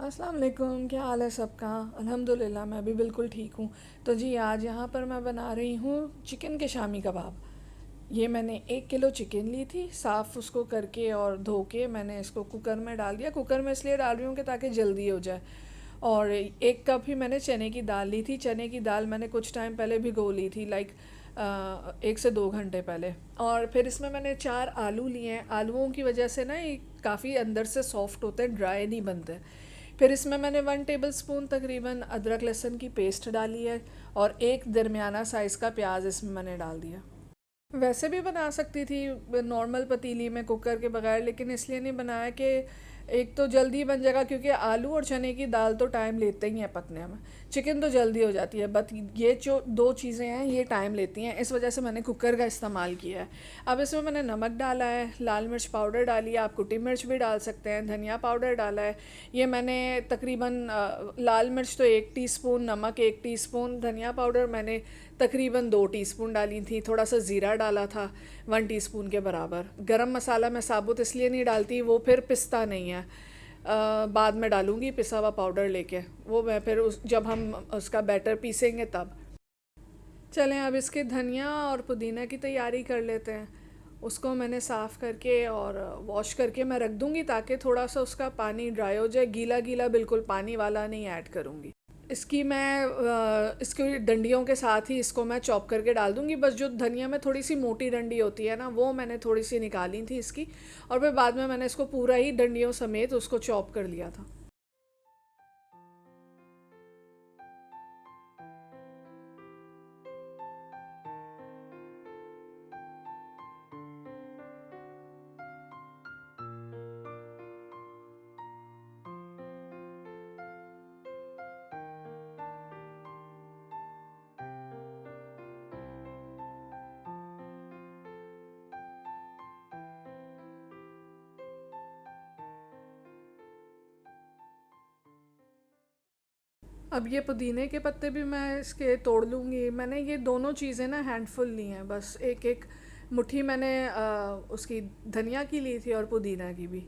अस्सलाम वालेकुम, क्या हाल है सबका। अल्हम्दुलिल्लाह मैं भी बिल्कुल ठीक हूँ। तो जी आज यहाँ पर मैं बना रही हूँ चिकन के शामी कबाब। ये मैंने 1 किलो चिकन ली थी, साफ़ उसको करके और धो के मैंने इसको कुकर में डाल दिया। कुकर में इसलिए डाल रही हूँ कि ताकि जल्दी हो जाए। और 1 कप ही मैंने चने की दाल ली थी। चने की दाल मैंने कुछ टाइम पहले भिगो ली थी, लाइक 1 से 2 घंटे पहले। और फिर इसमें मैंने 4 आलू लिए हैं। आलूओं की वजह से ना ये काफ़ी अंदर से सॉफ्ट होते हैं, ड्राई नहीं बनते। फिर इसमें मैंने 1 टेबल स्पून तकरीबन अदरक लहसुन की पेस्ट डाली है। और एक दरमियाना साइज़ का प्याज इसमें मैंने डाल दिया। वैसे भी बना सकती थी नॉर्मल पतीली में कुकर के बगैर, लेकिन इसलिए नहीं बनाया कि एक तो जल्दी बन जाएगा, क्योंकि आलू और चने की दाल तो टाइम लेते ही हैं पकने में। चिकन तो जल्दी हो जाती है, बट ये जो दो चीज़ें हैं ये टाइम लेती हैं, इस वजह से मैंने कुकर का इस्तेमाल किया है। अब इसमें मैंने नमक डाला है, लाल मिर्च पाउडर डाली है, आप कुटी मिर्च भी डाल सकते हैं, धनिया पाउडर डाला है। ये मैंने तकरीबन लाल मिर्च तो 1 टीस्पून, नमक 1 टीस्पून, धनिया पाउडर मैंने तकरीबन 2 टीस्पून डाली थी, थोड़ा सा ज़ीरा डाला था 1 टीस्पून के बराबर। गरम मसाला मैं साबुत इसलिए नहीं डालती, वो फिर पिसता नहीं है। बाद में डालूँगी पिसा हुआ पाउडर लेके, वो मैं फिर जब हम उसका बैटर पीसेंगे तब। चलें अब इसके धनिया और पुदीना की तैयारी कर लेते हैं। उसको मैंने साफ़ करके और वॉश करके मैं रख दूँगी, ताकि थोड़ा सा उसका पानी ड्राई हो जाए। गीला गीला बिल्कुल पानी वाला नहीं ऐड करूँगी। इसकी मैं इसकी डंडियों के साथ ही इसको मैं चॉप करके डाल दूँगी। बस जो धनिया में थोड़ी सी मोटी डंडी होती है ना, वो मैंने थोड़ी सी निकाली थी इसकी। और फिर बाद में मैंने इसको पूरा ही डंडियों समेत उसको चॉप कर लिया था। अब ये पुदीने के पत्ते भी मैं इसके तोड़ लूँगी। मैंने ये दोनों चीज़ें ना हैंडफुल ली हैं, बस एक एक मुट्ठी मैंने उसकी धनिया की ली थी और पुदीना की भी।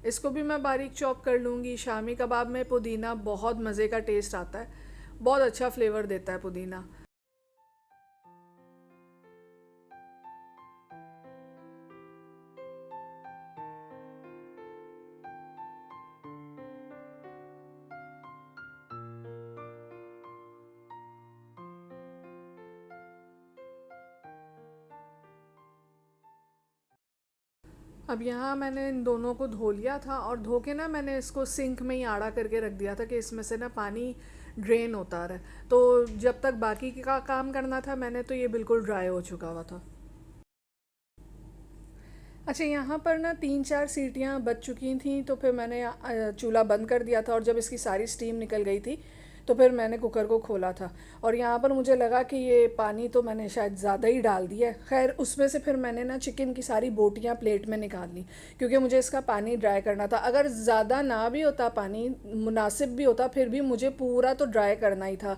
इसको भी मैं बारीक चॉप कर लूँगी। शामी कबाब में पुदीना बहुत मज़े का टेस्ट आता है, बहुत अच्छा फ्लेवर देता है पुदीना। अब यहाँ मैंने इन दोनों को धो लिया था, और धो के ना मैंने इसको सिंक में ही आड़ा करके रख दिया था कि इसमें से ना पानी ड्रेन होता रहे। तो जब तक बाकी का काम करना था, मैंने तो ये बिल्कुल ड्राई हो चुका हुआ था। अच्छा, यहाँ पर ना 3-4 सीटियाँ बज चुकी थी, तो फिर मैंने चूल्हा बंद कर दिया था। और जब इसकी सारी स्टीम निकल गई थी, तो फिर मैंने कुकर को खोला था। और यहाँ पर मुझे लगा कि ये पानी तो मैंने शायद ज़्यादा ही डाल दिया है। खैर, उसमें से फिर मैंने ना चिकन की सारी बोटियाँ प्लेट में निकाल ली, क्योंकि मुझे इसका पानी ड्राई करना था। अगर ज़्यादा ना भी होता, पानी मुनासिब भी होता, फिर भी मुझे पूरा तो ड्राई करना ही था।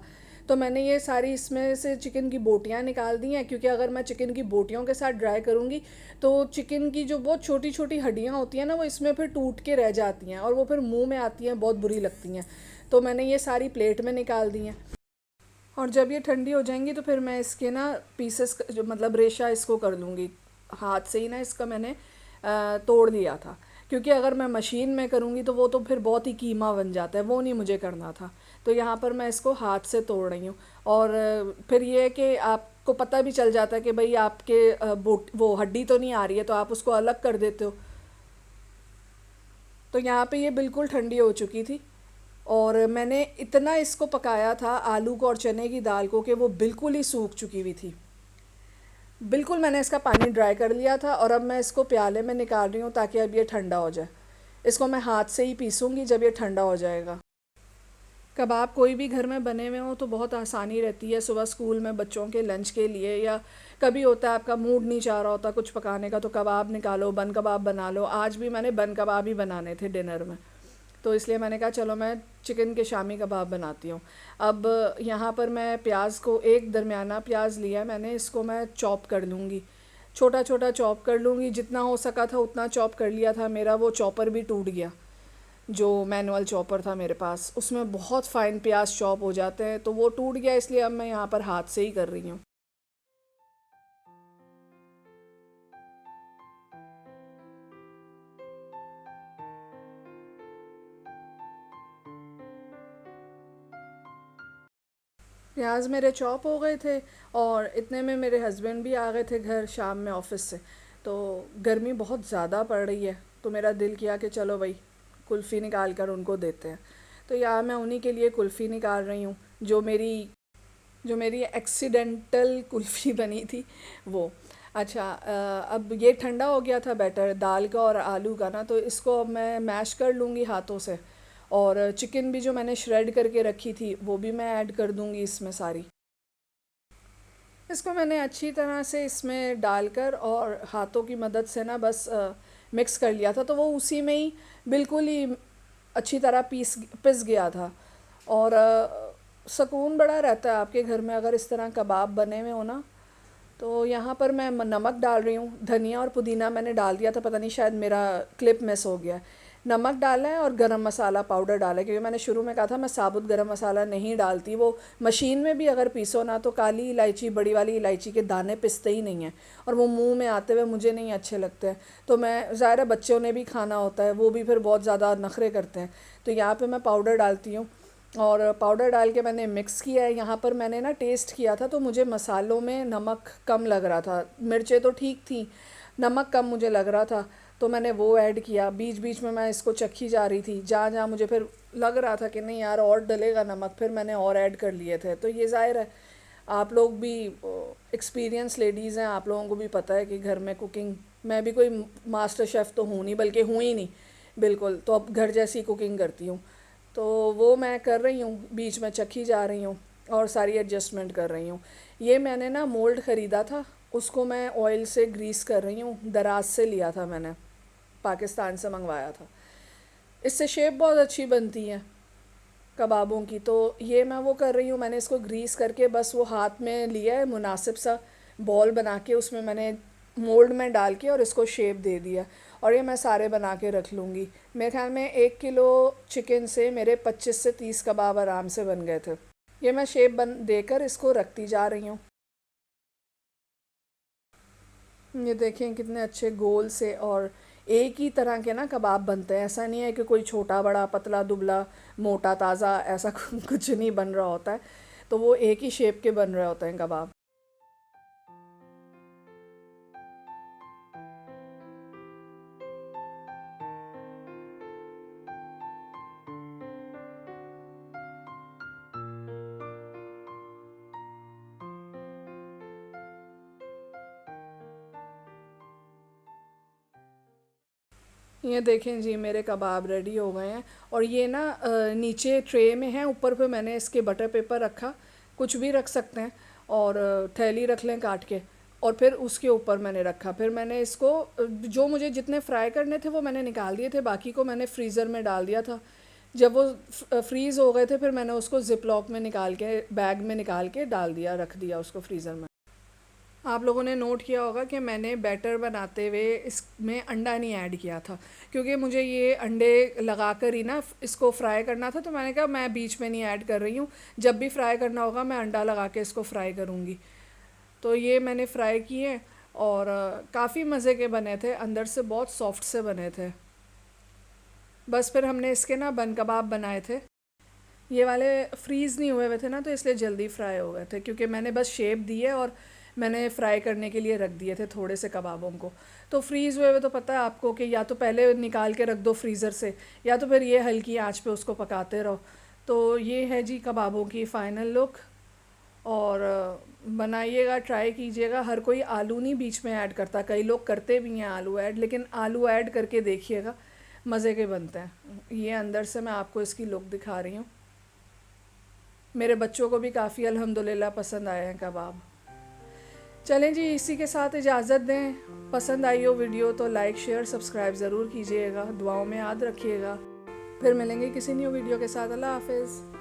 तो मैंने ये सारी इसमें से चिकन की बोटियाँ निकाल दी हैं, क्योंकि अगर मैं चिकन की बोटियों के साथ ड्राई करूँगी, तो चिकन की जो बहुत छोटी छोटी हड्डियाँ होती हैं ना, वो इसमें फिर टूट के रह जाती हैं, और वो फिर मुंह में आती हैं, बहुत बुरी लगती हैं। तो मैंने ये सारी प्लेट में निकाल दी हैं। और जब ये ठंडी हो जाएंगी, तो फिर मैं इसके ना पीसेस, जो मतलब रेशा इसको कर लूँगी। हाथ से ही ना इसका मैंने तोड़ लिया था, क्योंकि अगर मैं मशीन में करूँगी तो वो तो फिर बहुत ही कीमा बन जाता है, वो नहीं मुझे करना था। तो यहाँ पर मैं इसको हाथ से तोड़ रही हूँ। और फिर ये है कि आपको पता भी चल जाता है कि भाई आपके बोट वो हड्डी तो नहीं आ रही है, तो आप उसको अलग कर देते हो। तो यहाँ पे ये बिल्कुल ठंडी हो चुकी थी। और मैंने इतना इसको पकाया था, आलू को और चने की दाल को, कि वो बिल्कुल ही सूख चुकी हुई थी। बिल्कुल मैंने इसका पानी ड्राई कर लिया था। और अब मैं इसको प्याले में निकाल रही हूँ, ताकि अब ये ठंडा हो जाए। इसको मैं हाथ से ही पीसूँगी जब ये ठंडा हो जाएगा। कबाब कोई भी घर में बने हुए हो तो बहुत आसानी रहती है, सुबह स्कूल में बच्चों के लंच के लिए, या कभी होता है आपका मूड नहीं चाह रहा होता कुछ पकाने का, तो कबाब निकालो, बन कबाब बना लो। आज भी मैंने बन कबाब ही बनाने थे डिनर में, तो इसलिए मैंने कहा चलो मैं चिकन के शामी कबाब बनाती हूँ। अब यहाँ पर मैं प्याज को, एक दरमियाना प्याज लिया है मैंने, इसको मैं चॉप कर लूँगी, छोटा छोटा चॉप कर लूँगी। जितना हो सका था उतना चॉप कर लिया था, मेरा वो चॉपर भी टूट गया। जो मैनुअल चॉपर था मेरे पास, उसमें बहुत फ़ाइन प्याज चॉप हो जाते हैं, तो वो टूट गया, इसलिए अब मैं यहाँ पर हाथ से ही कर रही हूँ। प्याज मेरे चॉप हो गए थे और इतने में मेरे हस्बैंड भी आ गए थे घर शाम में ऑफिस से। तो गर्मी बहुत ज़्यादा पड़ रही है, तो मेरा दिल किया कि चलो भाई कुल्फ़ी निकाल कर उनको देते हैं। तो यहाँ मैं उन्हीं के लिए कुल्फ़ी निकाल रही हूँ, जो मेरी एक्सीडेंटल कुल्फ़ी बनी थी वो। अच्छा, अब ये ठंडा हो गया था बैटर दाल का और आलू का ना, तो इसको अब मैं मैश कर लूँगी हाथों से। और चिकन भी जो मैंने श्रेड करके रखी थी वो भी मैं ऐड कर दूँगी इसमें सारी। इसको मैंने अच्छी तरह से इसमें डालकर और हाथों की मदद से ना बस मिक्स कर लिया था, तो वो उसी में ही बिल्कुल ही अच्छी तरह पिस गया था। और सुकून बड़ा रहता है आपके घर में अगर इस तरह कबाब बने हुए हो ना। तो यहाँ पर मैं नमक डाल रही हूँ, धनिया और पुदीना मैंने डाल दिया था, पता नहीं शायद मेरा क्लिप मिस हो गया है। नमक डाला है और गरम मसाला पाउडर डाला है, क्योंकि मैंने शुरू में कहा था मैं साबुत गरम मसाला नहीं डालती। वो मशीन में भी अगर पीसो ना तो काली इलायची, बड़ी वाली इलायची के दाने पिसते ही नहीं हैं, और वो मुंह में आते हुए मुझे नहीं अच्छे लगते हैं। तो मैं, ज़ाहिर है बच्चों ने भी खाना होता है, वो भी फिर बहुत ज़्यादा नखरे करते हैं, तो यहाँ पर मैं पाउडर डालती हूँ। और पाउडर डाल के मैंने मिक्स किया है। यहाँ पर मैंने ना टेस्ट किया था, तो मुझे मसालों में नमक कम लग रहा था, मिर्चें तो ठीक थी, नमक कम मुझे लग रहा था, तो मैंने वो ऐड किया। बीच बीच में मैं इसको चखी जा रही थी, जहाँ जहाँ मुझे फिर लग रहा था कि नहीं यार और डलेगा नमक, फिर मैंने और ऐड कर लिए थे। तो ये ज़ाहिर है आप लोग भी एक्सपीरियंस लेडीज़ हैं, आप लोगों को भी पता है कि घर में कुकिंग, मैं भी कोई मास्टर शेफ़ तो हूँ नहीं, बल्कि हूँ ही नहीं बिल्कुल, तो अब घर जैसी कुकिंग करती हूँ। तो वो मैं कर रही हूँ, बीच में चखी जा रही हूँ और सारी एडजस्टमेंट कर रही हूँ। ये मैंने ना मोल्ड ख़रीदा था, उसको मैं ऑयल से ग्रीस कर रही हूँ, दराज से लिया था मैंने, पाकिस्तान से मंगवाया था। इससे शेप बहुत अच्छी बनती है कबाबों की। तो ये मैं वो कर रही हूँ, मैंने इसको ग्रीस करके बस वो हाथ में लिया है, मुनासिब सा बॉल बना के उसमें मैंने मोल्ड में डाल के और इसको शेप दे दिया। और ये मैं सारे बना के रख लूँगी। मेरे ख्याल में 1 किलो चिकन से मेरे 25 से 30 कबाब आराम से बन गए थे। ये मैं शेप बन देकर इसको रखती जा रही हूँ। ये देखें कितने अच्छे गोल से और एक ही तरह के ना कबाब बनते हैं। ऐसा नहीं है कि कोई छोटा बड़ा, पतला दुबला, मोटा ताज़ा, ऐसा कुछ नहीं बन रहा होता है। तो वो एक ही शेप के बन रहे होते हैं कबाब। ये देखें जी मेरे कबाब रेडी हो गए हैं। और ये ना नीचे ट्रे में है, ऊपर पे मैंने इसके बटर पेपर रखा, कुछ भी रख सकते हैं, और थैली रख लें काट के, और फिर उसके ऊपर मैंने रखा। फिर मैंने इसको जो मुझे जितने फ्राई करने थे वो मैंने निकाल दिए थे, बाकी को मैंने फ्रीज़र में डाल दिया था। जब वो फ्रीज़ हो गए थे फिर मैंने उसको ज़िप लॉक में निकाल के, बैग में निकाल के डाल दिया, रख दिया उसको फ्रीज़र में। आप लोगों ने नोट किया होगा कि मैंने बैटर बनाते हुए इसमें अंडा नहीं ऐड किया था, क्योंकि मुझे ये अंडे लगा कर ही ना इसको फ्राई करना था। तो मैंने कहा मैं बीच में नहीं ऐड कर रही हूँ, जब भी फ्राई करना होगा मैं अंडा लगा के इसको फ्राई करूँगी। तो ये मैंने फ्राई किए और काफ़ी मज़े के बने थे, अंदर से बहुत सॉफ्ट से बने थे। बस फिर हमने इसके ना बन कबाब बनाए थे। ये वाले फ्रीज़ नहीं हुए हुए थे ना, तो इसलिए जल्दी फ्राई हो गए थे, क्योंकि मैंने बस शेप दी है और मैंने फ्राई करने के लिए रख दिए थे थोड़े से कबाबों को। तो फ्रीज़ हुए हुए तो पता है आपको कि या तो पहले निकाल के रख दो फ्रीज़र से, या तो फिर ये हल्की आंच पे उसको पकाते रहो। तो ये है जी कबाबों की फ़ाइनल लुक। और बनाइएगा, ट्राई कीजिएगा। हर कोई आलू नहीं बीच में ऐड करता, कई लोग करते भी हैं आलू ऐड, लेकिन आलू ऐड करके देखिएगा, मज़े के बनते हैं। ये अंदर से मैं आपको इसकी लुक दिखा रही हूँ। मेरे बच्चों को भी काफ़ी अल्हम्दुलिल्लाह पसंद आए हैं कबाब। चलें जी, इसी के साथ इजाज़त दें। पसंद आई हो वीडियो तो लाइक शेयर सब्सक्राइब ज़रूर कीजिएगा, दुआओं में याद रखिएगा। फिर मिलेंगे किसी न्यू वीडियो के साथ। अल्लाह हाफिज़।